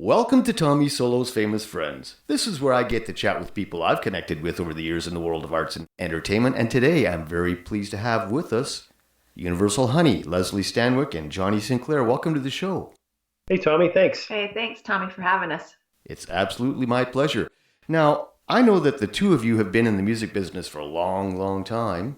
Welcome to Tommy Solo's Famous Friends. This is where I get to chat with people I've connected with over the years in the world of arts and entertainment, and today I'm very pleased to have with us Universal Honey, Leslie Stanwyck, and Johnny Sinclair. Welcome to the show. Hey, Tommy, thanks. Hey, thanks, Tommy, for having us. It's absolutely my pleasure. Now, I know that the two of you have been in the music business for a long, long time.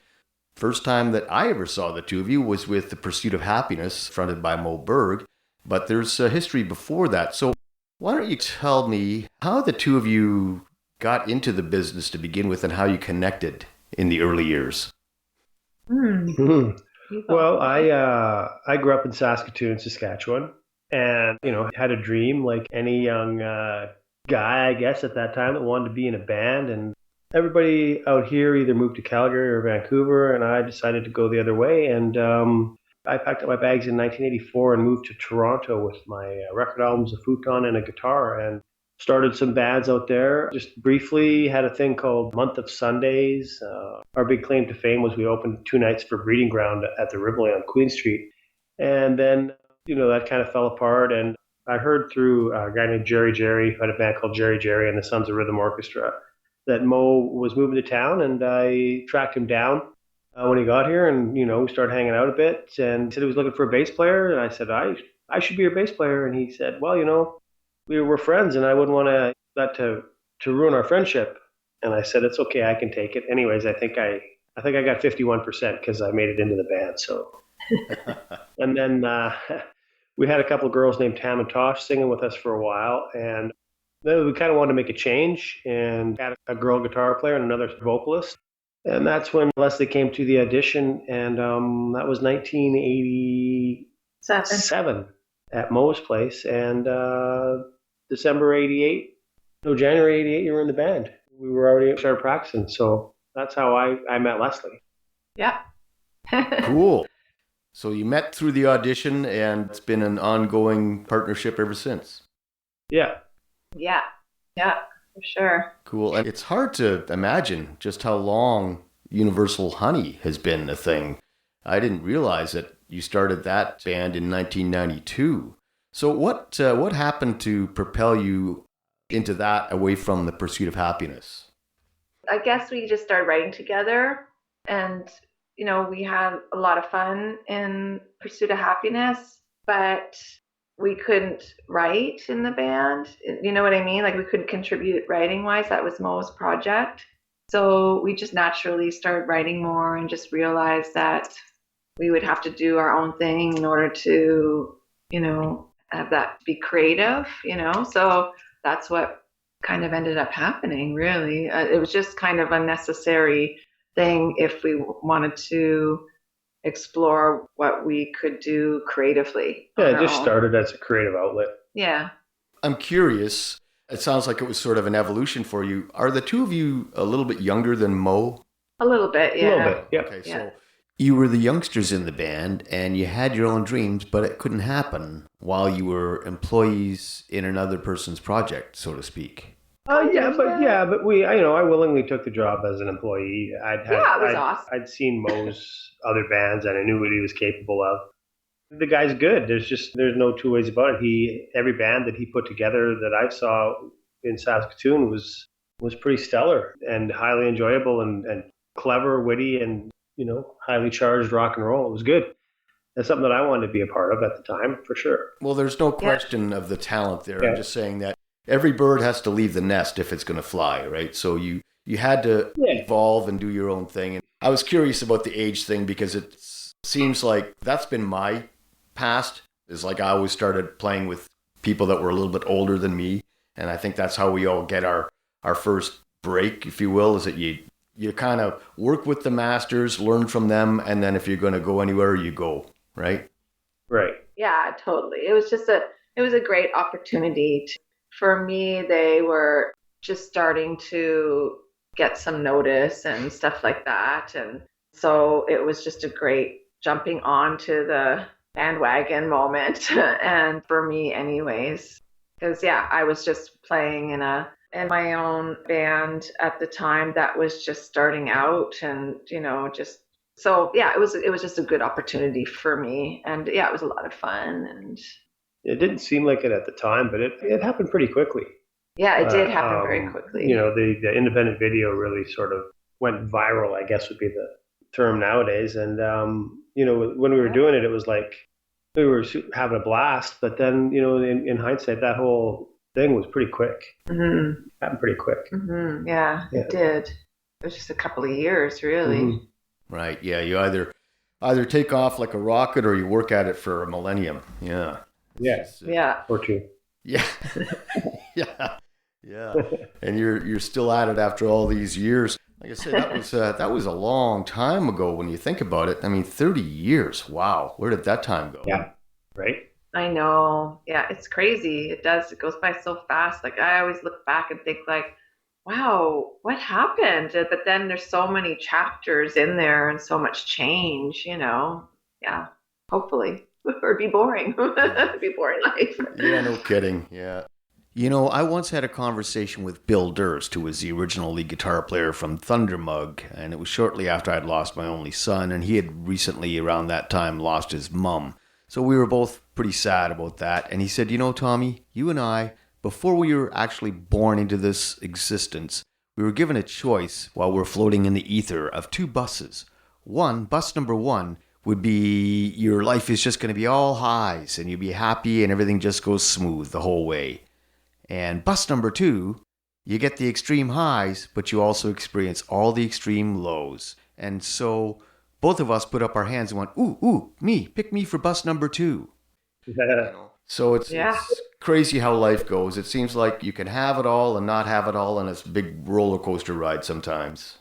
First time that I ever saw the two of you was with The Pursuit of Happiness, fronted by Moe Berg, but there's a history before that. So why don't you tell me how the two of you got into the business to begin with and how you connected in the early years? Well, I grew up in Saskatoon, Saskatchewan, and had a dream like any young guy, I guess, at that time that wanted to be in a band. And everybody out here either moved to Calgary or Vancouver, and I decided to go the other way. And I packed up my bags in 1984 and moved to Toronto with my record albums, a futon, and a guitar, and started some bands out there. Just briefly had a thing called Month of Sundays. Our big claim to fame was we opened 2 nights for Breeding Ground at the Rivoli on Queen Street. And then, that kind of fell apart. And I heard through a guy named Jerry, who had a band called Jerry and the Sons of Rhythm Orchestra, that Moe was moving to town, and I tracked him down when he got here, and we started hanging out a bit, and he said he was looking for a bass player, and I said I should be your bass player, and he said, well, we were friends, and I wouldn't want that to ruin our friendship. And I said, it's okay, I can take it. Anyways, I think I got 51% because I made it into the band. So, and then we had a couple of girls named Tam and Tosh singing with us for a while, and then we kind of wanted to make a change and had a girl guitar player and another vocalist. And that's when Leslie came to the audition, and that was 1987 at Moe's place. And January 88, you were in the band. We were already started practicing. So that's how I met Leslie. Yeah. Cool. So you met through the audition, and it's been an ongoing partnership ever since. Yeah. Yeah, for sure. Cool. And it's hard to imagine just how long Universal Honey has been a thing. I didn't realize that you started that band in 1992. So what happened to propel you into that away from The Pursuit of Happiness? I guess we just started writing together, and we had a lot of fun in Pursuit of Happiness, but we couldn't write in the band. You know what I mean? Like, we couldn't contribute writing wise. That was Moe's project. So we just naturally started writing more and just realized that we would have to do our own thing in order to, have that be creative, So that's what kind of ended up happening, really. It was just kind of a necessary thing if we wanted to explore what we could do creatively. Yeah, it just started as a creative outlet. Yeah. I'm curious. It sounds like it was sort of an evolution for you. Are the two of you a little bit younger than Moe? A little bit, yeah. A little bit, yeah. Okay, so you were the youngsters in the band, and you had your own dreams, but it couldn't happen while you were employees in another person's project, so to speak. But we, I willingly took the job as an employee. It was awesome. I'd seen Moe's other bands, and I knew what he was capable of. The guy's good. There's no two ways about it. Every band that he put together that I saw in Saskatoon was pretty stellar and highly enjoyable and clever, witty, and highly charged rock and roll. It was good. That's something that I wanted to be a part of at the time, for sure. Well, there's no question of the talent there. Yeah. I'm just saying that every bird has to leave the nest if it's going to fly, right? So you had to evolve and do your own thing. And I was curious about the age thing because it seems like that's been my past. Is like I always started playing with people that were a little bit older than me. And I think that's how we all get our first break, if you will, is that you kind of work with the masters, learn from them, and then if you're going to go anywhere, you go, right? Right. Yeah, totally. It was a great opportunity. For me, they were just starting to get some notice and stuff like that. And so it was just a great jumping onto the bandwagon moment. And for me anyways, because I was just playing in my own band at the time that was just starting out, and it was just a good opportunity for me. And it was a lot of fun, and It didn't seem like it at the time, but it happened pretty quickly. Yeah, it did happen very quickly. The independent video really sort of went viral, I guess would be the term nowadays. And, when we were doing it, it was like we were having a blast. But then, in hindsight, that whole thing was pretty quick. Mm-hmm. Happened pretty quick. Mm-hmm. Yeah, it did. It was just a couple of years, really. Mm-hmm. Right. Yeah. You either take off like a rocket or you work at it for a millennium. Yeah. Yeah. Yeah. Or two. Yeah. Yeah. Yeah. And you're still at it after all these years. Like I said, that was a long time ago when you think about it. I mean, 30 years. Wow. Where did that time go? Yeah. Right. I know. Yeah, it's crazy. It does. It goes by so fast. Like I always look back and think like, wow, what happened? But then there's so many chapters in there and so much change, Yeah. Hopefully. Or be boring. Be boring life. Yeah, no kidding. Yeah. I once had a conversation with Bill Durst, who was the original lead guitar player from Thundermug, and it was shortly after I'd lost my only son, and he had recently, around that time, lost his mum. So we were both pretty sad about that, and he said, Tommy, you and I, before we were actually born into this existence, we were given a choice while we're floating in the ether of two buses. Bus number one, would be your life is just going to be all highs, and you'll be happy, and everything just goes smooth the whole way. And bus number two, you get the extreme highs, but you also experience all the extreme lows. And so both of us put up our hands and went, ooh, pick me for bus number two. So it's crazy how life goes. It seems like you can have it all and not have it all, and it's a big roller coaster ride sometimes.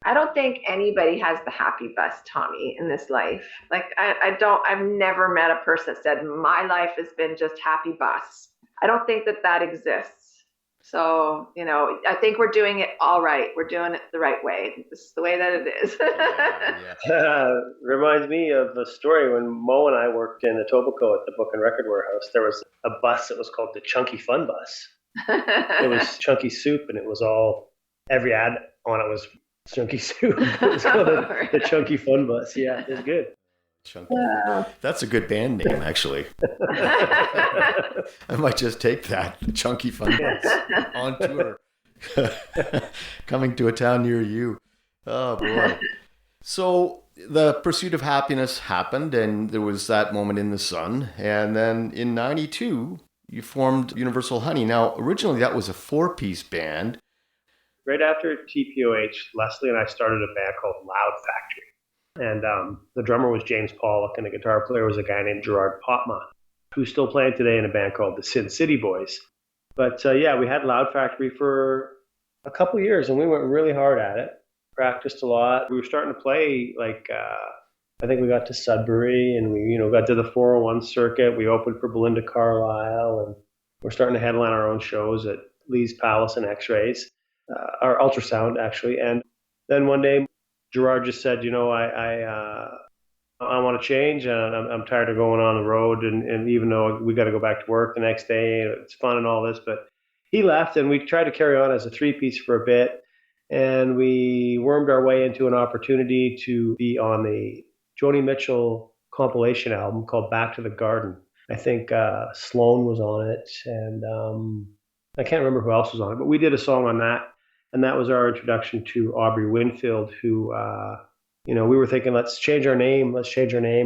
I don't think anybody has the happy bus, Tommy, in this life. Like I've never met a person that said my life has been just happy bus. I don't think that exists. So, I think we're doing it all right. We're doing it the right way. This is the way that it is. Reminds me of a story when Moe and I worked in Etobicoke at the Book and Record Warehouse. There was a bus that was called the Chunky Fun Bus. It was chunky soup, and it was every ad on it was chunky soup. It was called the Chunky Fun Bus. Yeah, it was good. Chunky. That's a good band name, actually. I might just take that, the Chunky Fun Bus, on tour. Coming to a town near you. Oh, boy. So the pursuit of happiness happened, and there was that moment in the sun. And then in 92, you formed Universal Honey. Now, originally that was a 4-piece band. Right after TPOH, Leslie and I started a band called Loud Factory. And the drummer was James Pollock, and the guitar player was a guy named Gerard Potma, who's still playing today in a band called the Sin City Boys. But we had Loud Factory for a couple years, and we went really hard at it, practiced a lot. We were starting to play, I think we got to Sudbury, and we got to the 401 circuit. We opened for Belinda Carlisle, and we're starting to headline our own shows at Lee's Palace and X-Rays, our Ultrasound, actually. And then one day, Gerard just said, I want to change, and I'm tired of going on the road, and even though we got to go back to work the next day, it's fun and all this, but he left, and we tried to carry on as a 3-piece for a bit, and we wormed our way into an opportunity to be on the Joni Mitchell compilation album called Back to the Garden. I think Sloan was on it, and I can't remember who else was on it, but we did a song on that. And that was our introduction to Aubrey Winfield, who, we were thinking, let's change our name.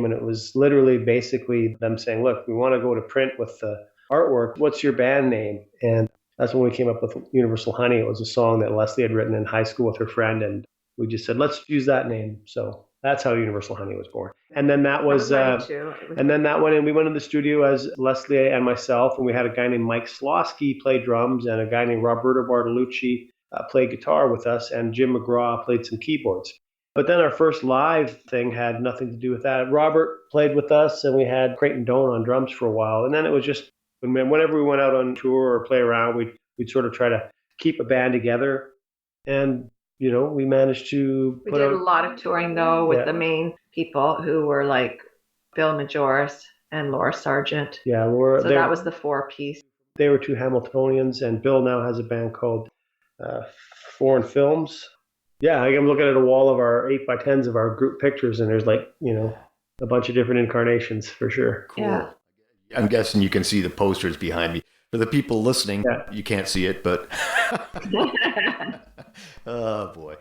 And it was literally basically them saying, look, we want to go to print with the artwork. What's your band name? And that's when we came up with Universal Honey. It was a song that Leslie had written in high school with her friend. And we just said, let's use that name. So that's how Universal Honey was born. And then that was, we went in the studio as Leslie and myself. And we had a guy named Mike Slosky play drums, and a guy named Roberto Bartolucci played guitar with us, and Jim McGraw played some keyboards. But then our first live thing had nothing to do with that. Robert played with us, and we had Creighton Doan on drums for a while. And then it was just, whenever we went out on tour or play around, we'd sort of try to keep a band together. And, we managed to We did a lot of touring, though, with the main people who were like Bill Majoris and Laura Sargent. Yeah, Laura. So that was the 4-piece. They were two Hamiltonians, and Bill now has a band called Foreign Films. Yeah, I'm looking at a wall of our 8x10s of our group pictures, and there's a bunch of different incarnations for sure. Cool. Yeah. I'm guessing you can see the posters behind me. For the people listening, you can't see it, but oh boy.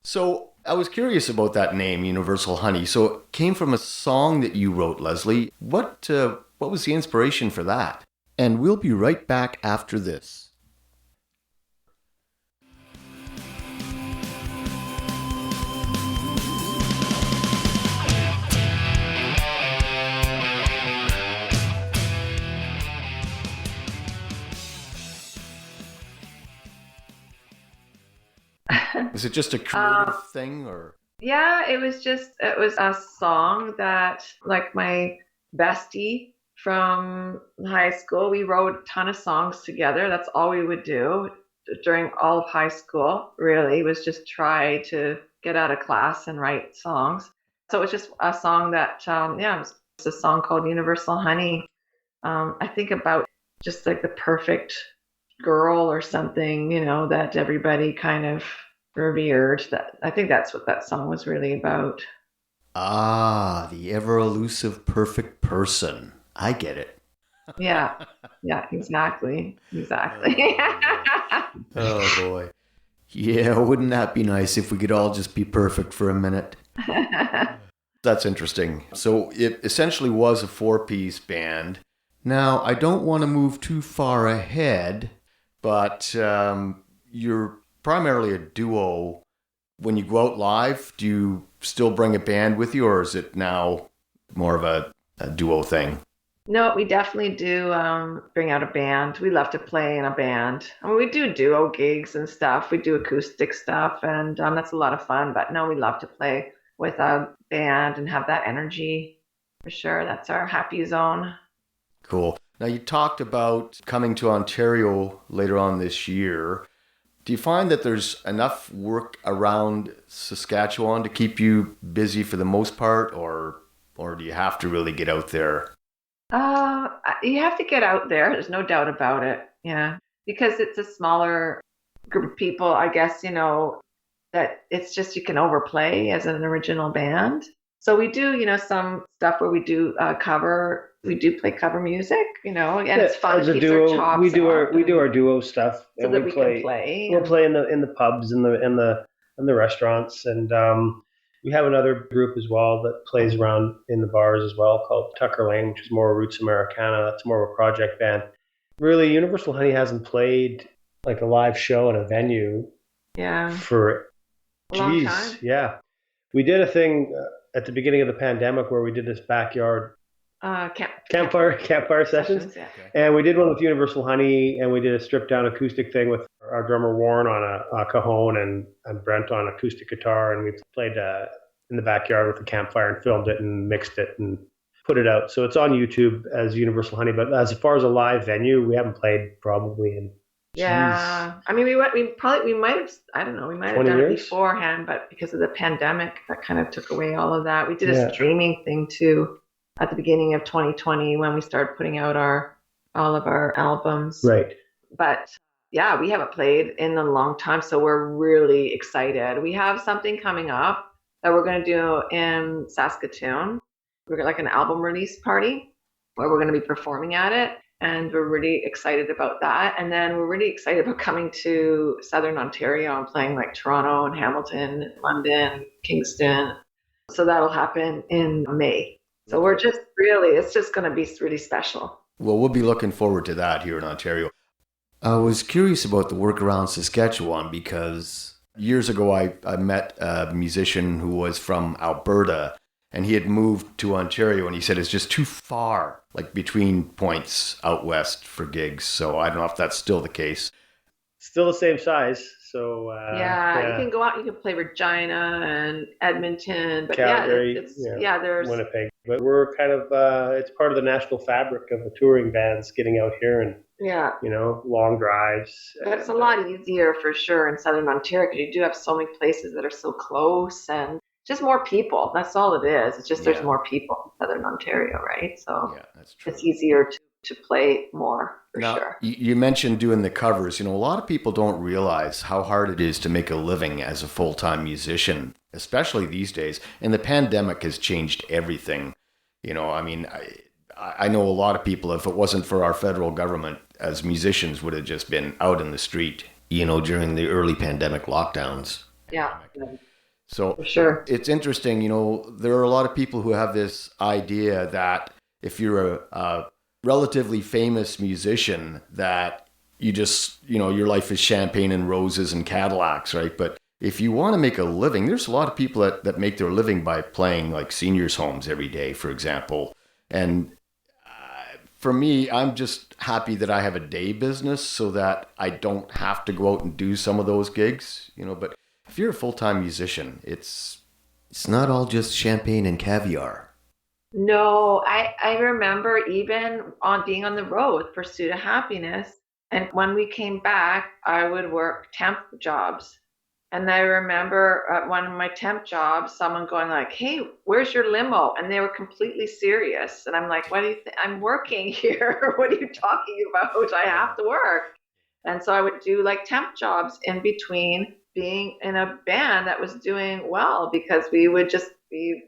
So I was curious about that name, Universal Honey. So it came from a song that you wrote, Leslie. What was the inspiration for that? And we'll be right back after this. Was it just a creative thing, or? Yeah, it was a song that, like, my bestie from high school, we wrote a ton of songs together. That's all we would do during all of high school, really, was just try to get out of class and write songs. So it was just a song that, it was a song called Universal Honey. I think about just like the perfect girl or something, that everybody kind of revered. That I think that's what that song was really about. Ah, the ever elusive perfect person. I get it. Yeah, exactly. Oh boy. Yeah, wouldn't that be nice if we could all just be perfect for a minute? That's interesting. So it essentially was a 4-piece band. Now, I don't want to move too far ahead, but you're primarily a duo. When you go out live, do you still bring a band with you, or is it now more of a duo thing? No, we definitely do bring out a band. We love to play in a band. I mean, we do duo gigs and stuff. We do acoustic stuff, and that's a lot of fun. But no, we love to play with a band and have that energy for sure. That's our happy zone. Cool. Now, you talked about coming to Ontario later on this year. Do you find that there's enough work around Saskatchewan to keep you busy for the most part, or do you have to really get out there? You have to get out there. There's no doubt about it. Yeah, because it's a smaller group of people. I guess that it's just you can overplay as an original band. So we do, some stuff where we do cover. We do play cover music, and it's fun. As a duo, we do our duo stuff, so and that we can play. We'll play in the pubs and the restaurants, and we have another group as well that plays around in the bars as well, called Tucker Lane, which is more roots Americana. That's more of a project band. Really, Universal Honey hasn't played like a live show in a venue. Yeah. For a long time. Yeah, we did a thing at the beginning of the pandemic where we did this backyard campfire sessions. Yeah. And we did one with Universal Honey, and we did a stripped down acoustic thing with our drummer Warren on a cajon and Brent on acoustic guitar, and we played in the backyard with the campfire and filmed it and mixed it and put it out. So it's on YouTube as Universal Honey, but as far as a live venue, we haven't played probably in I mean, we might have, I don't know, we might have done it beforehand, but because of the pandemic, that kind of took away all of that. We did a streaming thing too at the beginning of 2020 when we started putting out all of our albums. Right. But yeah, we haven't played in a long time, so we're really excited. We have something coming up that we're going to do in Saskatoon. We're got like an album release party where we're going to be performing at it, and we're really excited about that. And then we're really excited about coming to Southern Ontario and playing like Toronto and Hamilton, London, Kingston. So that'll happen in May. So it's just going to be really special. Well, we'll be looking forward to that here in Ontario. I was curious about the work around Saskatchewan because years ago I met a musician who was from Alberta, and he had moved to Ontario, and he said it's just too far, like between points out west for gigs. So I don't know if that's still the case. Still the same size. So you can go out. You can play Regina and Edmonton, but Calgary, there's Winnipeg. But we're kind of it's part of the national fabric of the touring bands getting out here and long drives. But it's a lot easier for sure in Southern Ontario because you do have so many places that are so close and just more people. That's all it is. It's just there's more people in Southern Ontario, right? So that's true. It's easier to play more. For now, sure. You mentioned doing the covers. A lot of people don't realize how hard it is to make a living as a full-time musician, especially these days. And the pandemic has changed everything. I mean, I know a lot of people, if it wasn't for our federal government, as musicians would have just been out in the street, during the early pandemic lockdowns. Yeah. So For sure. it's interesting, there are a lot of people who have this idea that if you're a relatively famous musician, that you just, your life is champagne and roses and Cadillacs, right? But if you want to make a living, there's a lot of people that make their living by playing like seniors' homes every day, for example. And for me, I'm just happy that I have a day business so that I don't have to go out and do some of those gigs, but if you're a full-time musician, it's not all just champagne and caviar. No, I remember even on being on the road with Pursuit of Happiness. And when we came back, I would work temp jobs. And I remember at one of my temp jobs, someone going like, "Hey, where's your limo?" And they were completely serious. And I'm like, "What do you think? I'm working here. What are you talking about? I have to work." And so I would do like temp jobs in between being in a band that was doing well, because we would just be,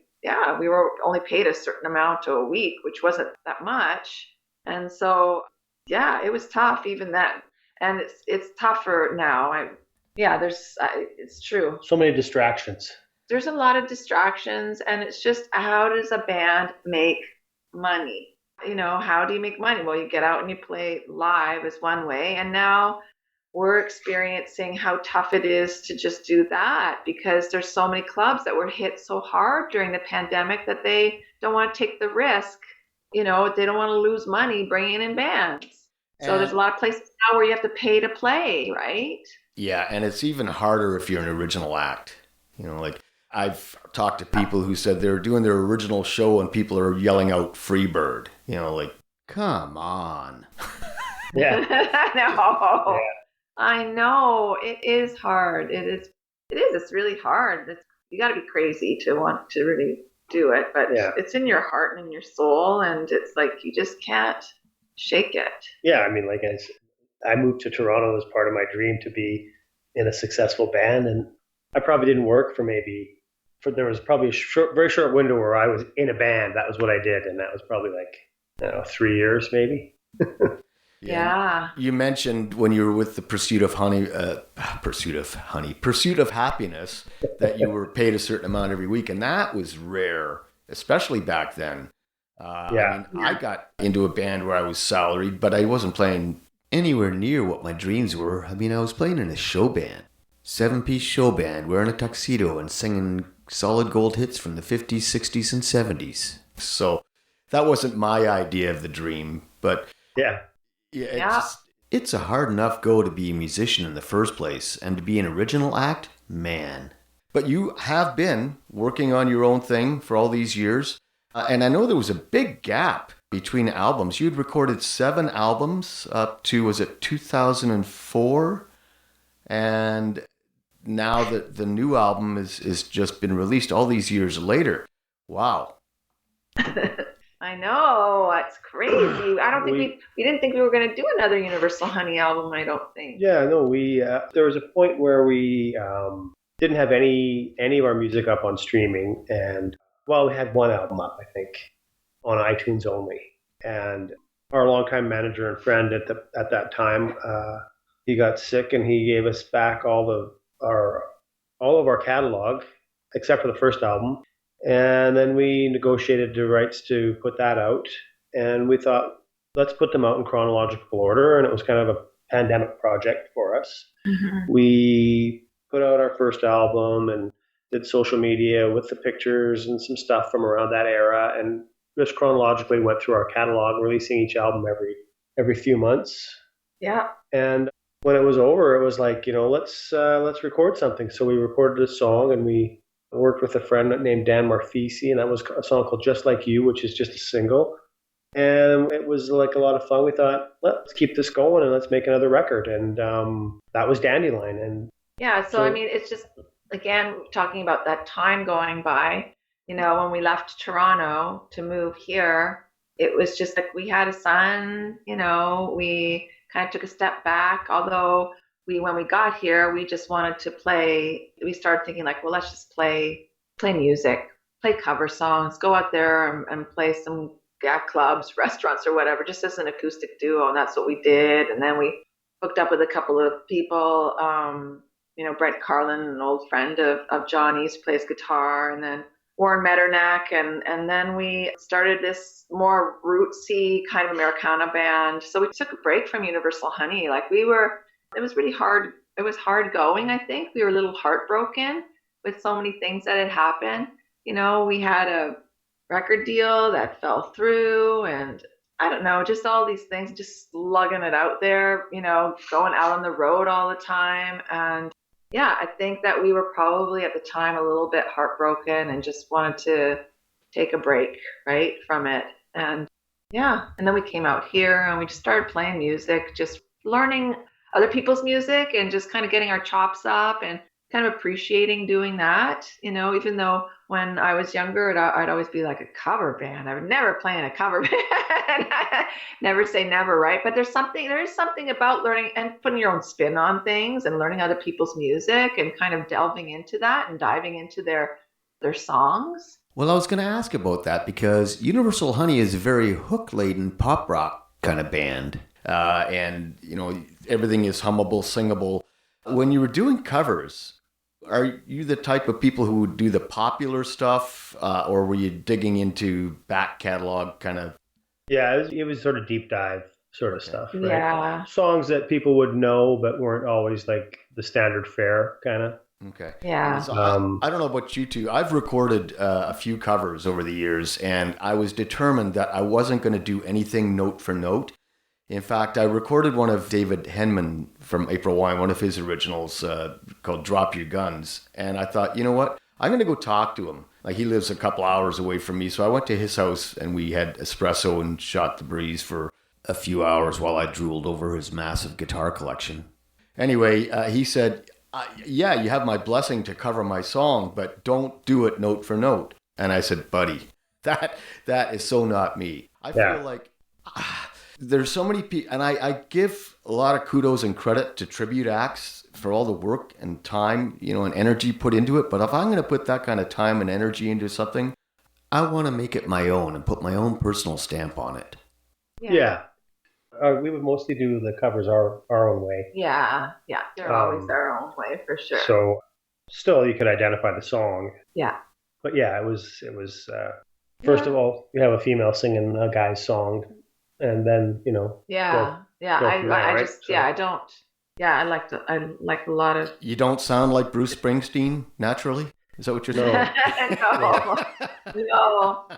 we were only paid a certain amount a week, which wasn't that much. And so, it was tough even then. And it's tougher now. It's true. So many distractions. There's a lot of distractions, and it's just, how does a band make money? How do you make money? Well, you get out and you play live is one way. And now we're experiencing how tough it is to just do that, because there's so many clubs that were hit so hard during the pandemic that they don't want to take the risk. They don't want to lose money bringing in bands. So there's a lot of places now where you have to pay to play, right? Yeah, and it's even harder if you're an original act. Like I've talked to people who said they're doing their original show and people are yelling out "Free Bird." Like, come on. Yeah. No. Yeah. I know. It is hard. It is. It's really hard. You got to be crazy to want to really do it, but it's in your heart and in your soul, and it's like you just can't shake it. Yeah, I mean, like I moved to Toronto as part of my dream to be in a successful band, and I probably didn't work there was probably a very short window where I was in a band. That was what I did, and that was probably like 3 years maybe. Yeah. You mentioned when you were with the Pursuit of Happiness, that you were paid a certain amount every week, and that was rare, especially back then. I got into a band where I was salaried, but I wasn't playing anywhere near what my dreams were. I was playing in a show band, 7-piece show band, wearing a tuxedo and singing solid gold hits from the 50s, 60s, and 70s. So that wasn't my idea of the dream, but it's a hard enough go to be a musician in the first place, and to be an original act, man. But you have been working on your own thing for all these years. And I know there was a big gap between albums. You'd recorded 7 albums up to, was it 2004? And now that the new album is just been released all these years later. Wow. I know. It's crazy. I don't think we didn't think we were going to do another Universal Honey album, I don't think. Yeah, no, there was a point where we didn't have any of our music up on streaming, and we had one album up, I think, on iTunes only. And our longtime manager and friend at that time, he got sick, and he gave us back all of our catalog except for the first album. And then we negotiated the rights to put that out, and we thought, let's put them out in chronological order. And it was kind of a pandemic project for us. Mm-hmm. We put out our first album and did social media with the pictures and some stuff from around that era, and just chronologically went through our catalog, releasing each album every few months. Yeah. And when it was over, it was like, let's record something. So we recorded a song, and we worked with a friend named Dan Marfisi, and that was a song called Just Like You, which is just a single. And it was like a lot of fun. We thought, let's keep this going and let's make another record. And that was Dandelion. And so it's just, again, talking about that time going by, when we left Toronto to move here, it was just like we had a son, we kind of took a step back, although when we got here, we just wanted to play. We started thinking like, well, let's just play music, play cover songs, go out there and play some clubs, restaurants or whatever, just as an acoustic duo. And that's what we did. And then we hooked up with a couple of people, Brent Carlin, an old friend of Johnny's, plays guitar, and then Warren Metternach. And then we started this more rootsy kind of Americana band. So we took a break from Universal Honey. It was really hard. It was hard going, I think. We were a little heartbroken with so many things that had happened. We had a record deal that fell through, and I don't know, just all these things, just slugging it out there, going out on the road all the time. And yeah, I think that we were probably at the time a little bit heartbroken and just wanted to take a break, right, from it. And yeah, and then we came out here and we just started playing music, just learning other people's music and just kind of getting our chops up and kind of appreciating doing that, even though when I was younger, I'd always be like a cover band. I would never play in a cover band. Never say never, right? But there is something about learning and putting your own spin on things and learning other people's music and kind of delving into that and diving into their songs. Well, I was going to ask about that because Universal Honey is a very hook-laden pop rock kind of band. And everything is hummable, singable. When you were doing covers, are you the type of people who would do the popular stuff, or were you digging into back catalog kind of? Yeah, it was sort of deep dive sort of stuff, right? Yeah. Songs that people would know but weren't always like the standard fare kind of. Okay. Yeah. So I don't know about you two. I've recorded a few covers over the years, and I was determined that I wasn't going to do anything note for note. In fact, I recorded one of David Henman from April Wine, one of his originals called Drop Your Guns. And I thought, you know what? I'm going to go talk to him. Like, he lives a couple hours away from me. So I went to his house and we had espresso and shot the breeze for a few hours while I drooled over his massive guitar collection. Anyway, he said, yeah, you have my blessing to cover my song, but don't do it note for note. And I said, buddy, that is so not me. I feel like... there's so many people, and I give a lot of kudos and credit to tribute acts for all the work and time, and energy put into it. But if I'm going to put that kind of time and energy into something, I want to make it my own and put my own personal stamp on it. Yeah. We would mostly do the covers our own way. Yeah. They're always our own way for sure. So still you could identify the song. Yeah. But yeah, it was first of all, you have a female singing a guy's song. And then, I like a lot of... You don't sound like Bruce Springsteen naturally? Is that what you're saying? No.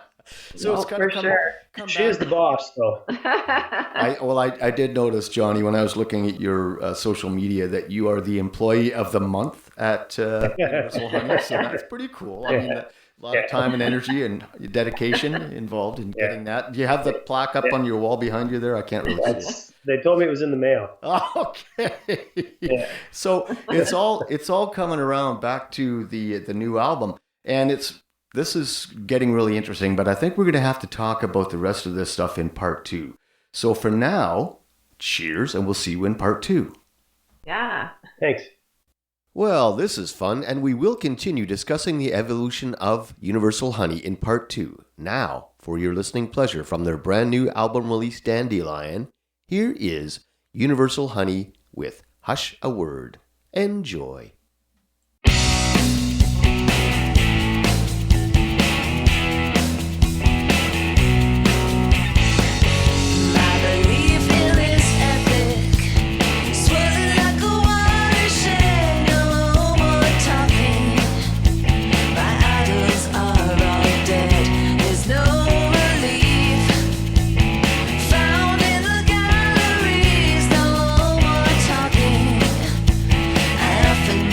So it's kind of sure. She is the boss, though. I did notice, Johnny, when I was looking at your social media, that you are the employee of the month at Universal Honey, so that's pretty cool. I mean, a lot of time and energy and dedication involved in getting that. Do you have the plaque up on your wall behind you there? I can't really see it. They told me it was in the mail. Okay. Yeah. So it's all coming around back to the new album, and this is getting really interesting. But I think we're going to have to talk about the rest of this stuff in part 2. So for now, cheers, and we'll see you in part 2. Yeah. Thanks. Well, this is fun, and we will continue discussing the evolution of Universal Honey in part 2. Now, for your listening pleasure from their brand new album release Dandelion, here is Universal Honey with Hush a Word. Enjoy. Nothing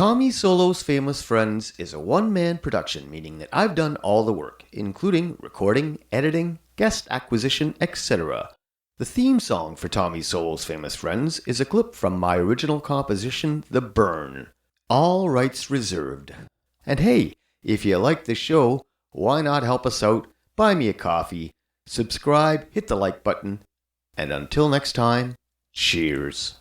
Tommy Solo's Famous Friends is a one-man production, meaning that I've done all the work, including recording, editing, guest acquisition, etc. The theme song for Tommy Solo's Famous Friends is a clip from my original composition, The Burn. All rights reserved. And hey, if you like the show, why not help us out? Buy me a coffee, subscribe, hit the like button, and until next time, cheers.